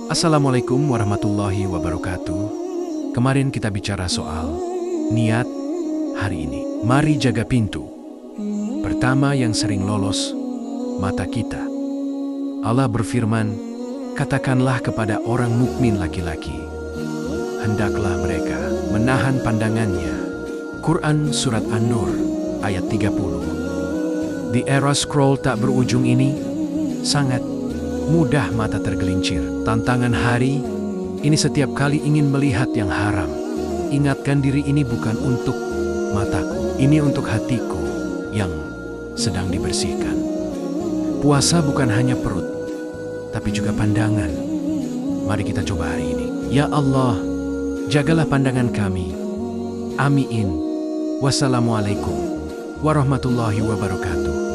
Assalamualaikum warahmatullahi wabarakatuh. Kemarin kita bicara soal niat hari ini. Mari jaga pintu. Pertama yang sering lolos, mata kita. Allah berfirman, katakanlah kepada orang mukmin laki-laki, hendaklah mereka menahan pandangannya. Quran Surat An-Nur ayat 30. Di era scroll tak berujung ini, sangat mudah mata tergelincir. Tantangan hari ini setiap kali ingin melihat yang haram. Ingatkan diri ini bukan untuk mataku, ini untuk hatiku yang sedang dibersihkan. Puasa bukan hanya perut, tapi juga pandangan. Mari kita coba hari ini. Ya Allah, jagalah pandangan kami. Amin. Wassalamualaikum warahmatullahi wabarakatuh.